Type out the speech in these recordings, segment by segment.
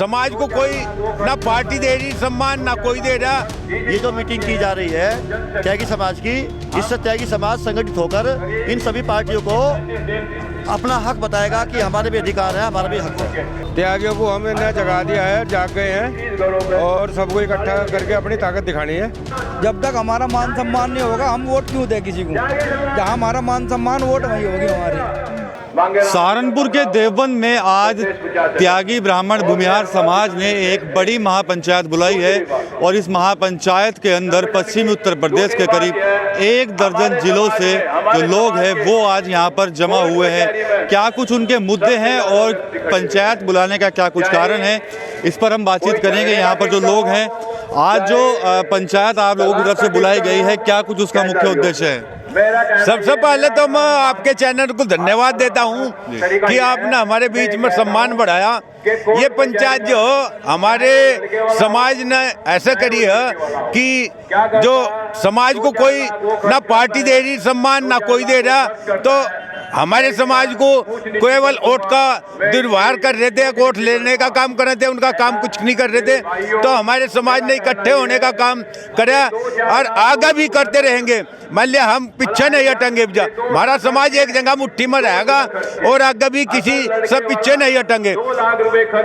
समाज को कोई ना पार्टी दे रही सम्मान, ना कोई दे रहा। ये जो मीटिंग की जा रही है त्यागी समाज की, इससे त्यागी समाज संगठित होकर इन सभी पार्टियों को अपना हक बताएगा कि हमारे भी अधिकार है, हमारा भी हक है। त्यागियों को हमने जगा दिया है, जाग गए हैं और सबको इकट्ठा करके अपनी ताकत दिखानी है। जब तक हमारा मान सम्मान नहीं होगा हम वोट क्यों दें किसी को? जहाँ हमारा मान सम्मान वोट वही होगी हमारी। सहारनपुर के देवबंद में आज त्यागी ब्राह्मण भूमिहार समाज ने एक बड़ी महापंचायत बुलाई है और इस महापंचायत के अंदर पश्चिमी उत्तर प्रदेश के करीब 1 दर्जन जिलों से जो लोग हैं वो आज यहाँ पर जमा हुए हैं। क्या कुछ उनके मुद्दे हैं और पंचायत बुलाने का क्या कुछ कारण है, इस पर हम बातचीत करेंगे। यहाँ पर जो लोग हैं, आज जो पंचायत आप लोगों की तरफ से बुलाई गई है, क्या कुछ उसका मुख्य उद्देश्य है? सबसे पहले तो मैं आपके चैनल को धन्यवाद देता हूं कि आपने हमारे बीच में सम्मान बढ़ाया। ये पंचायत जो हमारे समाज ने ऐसा करी है कि जो समाज को कोई ना पार्टी दे रही सम्मान, ना कोई दे रहा, तो हमारे समाज को केवल वोट का दुर्व्यवहार कर रहे थे, वोट लेने का काम कर रहे थे, उनका काम कुछ नहीं कर रहे थे। तो हमारे समाज ने इकट्ठे होने का काम करा और आगे भी करते रहेंगे। मान लिया हम पीछे नहीं हटेंगे, हमारा समाज एक जगह मुट्ठी में रहेगा और आगे भी किसी से पीछे नहीं हटेंगे।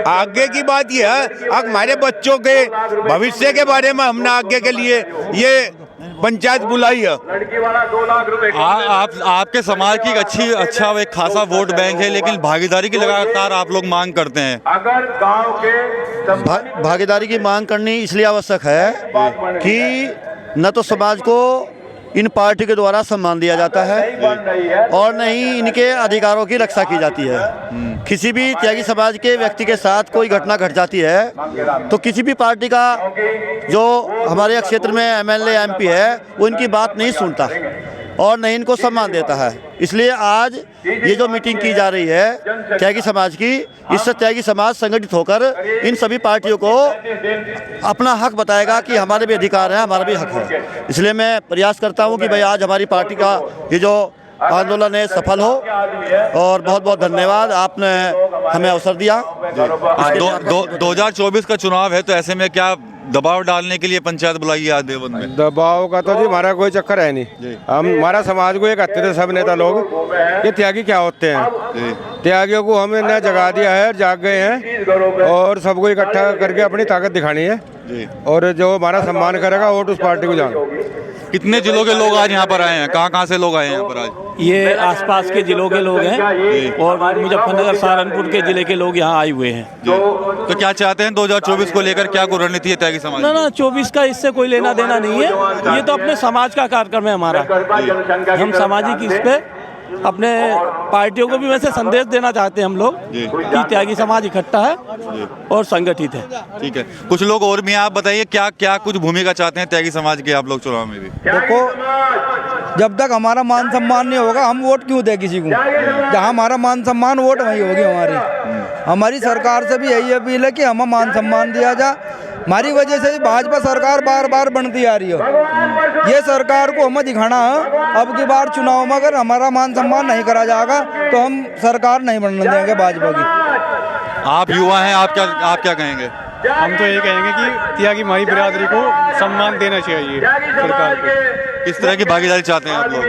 आगे की बात यह है, हमारे बच्चों के भविष्य के बारे में हमने आगे के लिए ये पंचायत बुलाई है। आपके समाज की अच्छा एक खासा वोट बैंक है, लेकिन भागीदारी की लगातार आप लोग मांग करते हैं। भागीदारी की मांग करनी इसलिए आवश्यक है कि न तो समाज को इन पार्टी के द्वारा सम्मान दिया जाता है और न ही इनके अधिकारों की रक्षा की जाती है। किसी भी त्यागी समाज के व्यक्ति के साथ कोई घटना घट जाती है तो किसी भी पार्टी का जो हमारे क्षेत्र में एमएलए एमपी है वो इनकी बात नहीं सुनता और नहीं इनको सम्मान देता है। इसलिए आज ये जो मीटिंग की जा रही है त्यागी समाज की, इससे त्यागी समाज संगठित होकर इन सभी पार्टियों को अपना हक बताएगा कि हमारे भी अधिकार है, हमारा भी हक है। इसलिए मैं प्रयास करता हूं कि भाई आज हमारी पार्टी का ये जो आंदोलन है सफल हो और बहुत बहुत धन्यवाद, आपने हमें अवसर दिया। 2024 का चुनाव है, तो ऐसे में क्या दबाव डालने के लिए पंचायत बुलाई है आज देवबंद में? दबाव का तो जी हमारा कोई चक्कर है नहीं। हम हमारा समाज को एक कहते थे सब नेता लोग, ये त्यागी क्या होते हैं। त्यागियों को हमने जगा दिया है, जाग गए हैं और सबको इकट्ठा करके अपनी ताकत दिखानी है और जो हमारा सम्मान करेगा वोट उस पार्टी को जाना। कितने जिलों के लोग आज यहाँ पर आए हैं? कहाँ से लोग आए हैं यहाँ पर आज? ये आसपास के जिलों के लोग हैं और मुजफ्फरनगर सहारनपुर के जिले के लोग यहाँ आए हुए हैं। तो क्या चाहते हैं 2024 को लेकर, क्या कोई रणनीति है त्यागी समाज? ना 24 का इससे कोई लेना देना नहीं है। ये तो अपने समाज का कार्यक्रम है हमारा। हम सामाजिक इस पे अपने पार्टियों को भी वैसे संदेश देना चाहते हैं हम लोग कि त्यागी समाज इकट्ठा है और संगठित है। ठीक है, कुछ लोग और भी हैं, आप बताइए क्या क्या कुछ भूमिका चाहते हैं त्यागी समाज की आप लोग चुनाव में भी? देखो, जब तक हमारा मान सम्मान नहीं होगा हम वोट क्यों दें किसी को? जहाँ हमारा मान सम्मान वोट वही होगी हमारी। हमारी सरकार से भी यही अपील है कि हमें मान सम्मान दिया जाए। हमारी वजह से भाजपा सरकार बार बार बनती आ रही है। ये सरकार को हमें दिखाना है, अब की बार चुनाव में अगर हमारा मान सम्मान नहीं करा जाएगा तो हम सरकार नहीं बनने देंगे भाजपा की। आप युवा हैं, आप क्या कहेंगे? हम तो ये कहेंगे कि त्यागी माई बिरादरी को सम्मान देना चाहिए सरकार को। किस तरह की भागीदारी चाहते हैं आप लोग?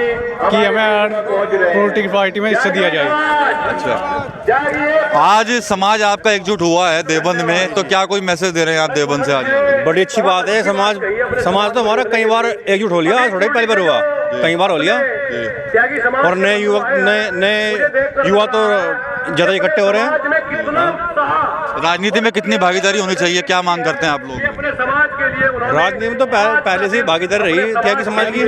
कि हमें पॉलिटिकल पार्टी में हिस्सा दिया जाए। अच्छा, आज समाज आपका एकजुट हुआ है देवबंद में, तो क्या कोई मैसेज दे रहे हैं आप देवबंद से आज? बड़ी अच्छी बात है। समाज तो हमारा कई बार एकजुट हो लिया, थोड़ा पहली बार हुआ, कई बार हो लिया और नए युवा तो ज़्यादा इकट्ठे हो रहे हैं। राजनीति में कितनी भागीदारी होनी चाहिए, क्या मांग करते हैं आप लोग? राजनीति में तो पहले से भागीदारी रही त्यागी समाज की।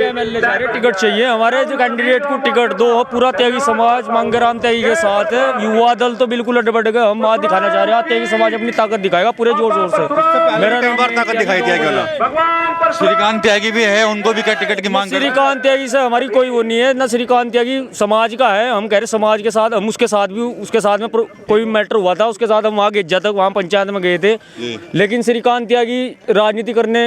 टिकट चाहिए हमारे, जो कैंडिडेट को टिकट दो। पूरा त्यागी समाज मंगेराम त्यागी के साथ है। युवा दल तो बिल्कुल अड्डे गए। हम आज दिखाना चाह रहे हैं त्यागी समाज अपनी ताकत दिखाएगा पूरे जोर शोर से। मेरा कई बार ताकत दिखाई त्यागी वाला। श्रीकांत त्यागी भी है, उनको भी टिकट की मांग। श्रीकांत त्यागी से हमारी कोई वो नहीं है ना। श्रीकांत त्यागी समाज का है, हम कह रहे समाज के साथ, हम उसके साथ में कोई मैटर हुआ था उसके साथ हम वहाँ गए, जब तक वहाँ पंचायत में गए थे। लेकिन श्रीकांत त्यागी राजनीति करने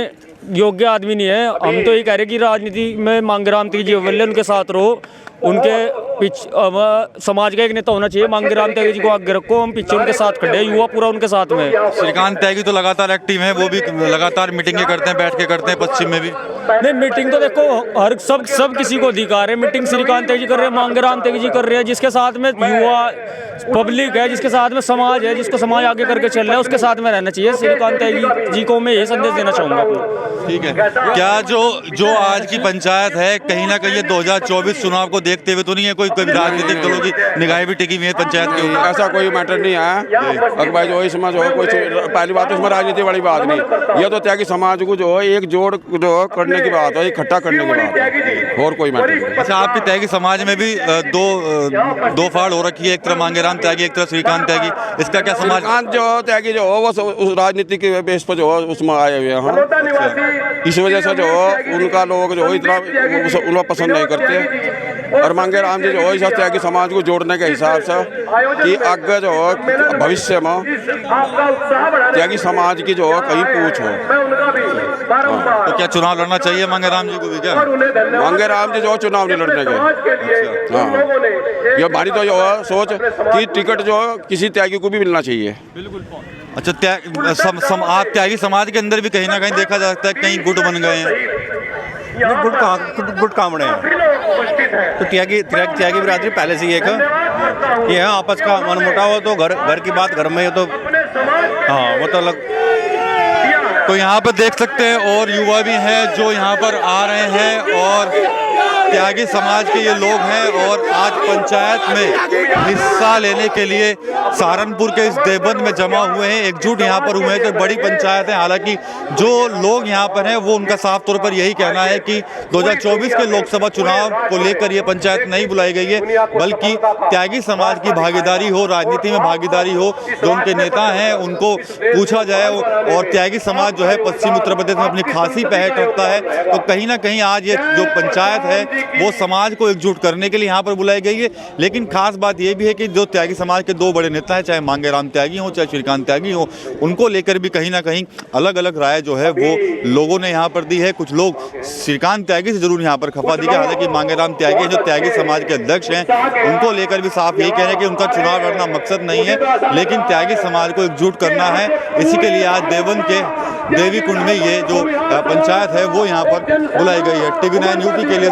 योग्य आदमी नहीं है। हम तो ये कह रहे कि राजनीति में मंगेराम त्यागी उनके साथ रहो, उनके समाज का एक नेता होना चाहिए। मांगे राम त्यागी जी को आगे रखो, हम पीछे उनके साथ खड़े हैं, युवा पूरा उनके साथ में है। श्रीकांत त्यागी तो लगातार एक्टिव हैं, वो भी लगातार मीटिंगें करते हैं, बैठ के करते हैं पश्चिम में भी। नहीं, मीटिंग तो देखो हर सब किसी को अधिकार है। मीटिंग श्रीकांत त्यागी जी कर रहे हैं, मांगे राम त्यागी जी कर रहे हैं। जिसके साथ में युवा पब्लिक है, जिसके साथ में समाज है, जिसको समाज आगे करके चल रहा है, उसके साथ में रहना चाहिए। श्रीकांत त्यागी जी को मैं ये संदेश देना चाहूँगा अपना। ठीक है, क्या जो आज की पंचायत है कहीं ना कहीं ये 2024 चुनाव को देखते हुए तो नहीं है कोई राजनीतिक दलों की निगाहें भी टिकी हुई है पंचायत के ऊपर? ऐसा कोई मैटर नहीं है। अगर भाई जो समाज हो कोई पहली बात तो इसमें राजनीति वाली बात नहीं, ये तो त्यागी समाज को जो है एक जोड़ जो करने की बात है, इकट्ठा करने की बात है, और कोई मैटर नहीं। अच्छा, आपकी त्यागी समाज में भी दो फाड़ हो रखी है, एक तरफ मांगे राम त्यागी, एक तरफ श्रीकांत त्यागी। इसका क्या समाज जो त्यागी जो हो वो उस राजनीति के बेस पर जो है उसमें आए हुए हैं, इस वजह से जो उनका लोग जो इतना उनको पसंद नहीं करते। और मांगे राम जी जो है त्यागी समाज को जोड़ने के हिसाब से कि आगे जो भविष्य में त्यागी समाज की जो कहीं पूछ हो। तो क्या चुनाव लड़ना चाहिए मांगे राम जी को भी? क्या मांगे राम जी जो चुनाव नहीं लड़ने के? हाँ, ये हमारी तो जो है सोच कि टिकट जो किसी त्यागी को भी मिलना चाहिए। अच्छा, आप त्यागी समाज के अंदर भी कहीं ना कहीं देखा जा सकता है कहीं गुट बन गए हैं। गुट कामड़े हैं तो त्यागी बिरादरी पहले से ही एक ये है, आपस का मनमुटाव हो तो घर की बात घर में हो तो हाँ वो तो अलग। तो यहाँ पर देख सकते हैं और युवा भी हैं जो यहाँ पर आ रहे हैं और त्यागी समाज के ये लोग हैं और आज पंचायत में हिस्सा लेने के लिए सहारनपुर के इस देवबंद में जमा हुए हैं, एकजुट यहाँ पर हुए हैं। तो बड़ी पंचायत है, हालांकि जो लोग यहाँ पर हैं वो उनका साफ तौर पर यही कहना है कि 2024 के लोकसभा चुनाव को लेकर ये पंचायत नहीं बुलाई गई है, बल्कि त्यागी समाज की भागीदारी हो, राजनीति में भागीदारी हो, जो उनके नेता हैं उनको पूछा जाए। और त्यागी समाज जो है पश्चिम उत्तर प्रदेश में अपनी खासी पहट रखता है, तो कहीं ना कहीं आज ये जो पंचायत है वो समाज को एकजुट करने के लिए यहाँ पर बुलाई गई है। लेकिन खास बात ये भी है कि जो त्यागी समाज के दो बड़े नेता हैं, चाहे मांगे राम त्यागी हो चाहे श्रीकांत त्यागी हो, उनको लेकर भी कहीं ना कहीं अलग अलग राय जो है वो लोगों ने यहाँ पर दी है। कुछ लोग श्रीकांत त्यागी से जरूर यहाँ पर खफा दी है, हालांकि मांगे राम त्यागी जो त्यागी समाज के अध्यक्ष हैं उनको लेकर भी साफ यही कह रहे हैं कि उनका चुनाव लड़ना मकसद नहीं है, लेकिन त्यागी समाज को एकजुट करना है। इसी के लिए आज देवबंद के देवी कुंड में ये जो पंचायत है वो यहाँ पर बुलाई गई है। TV9 यूपी के लिए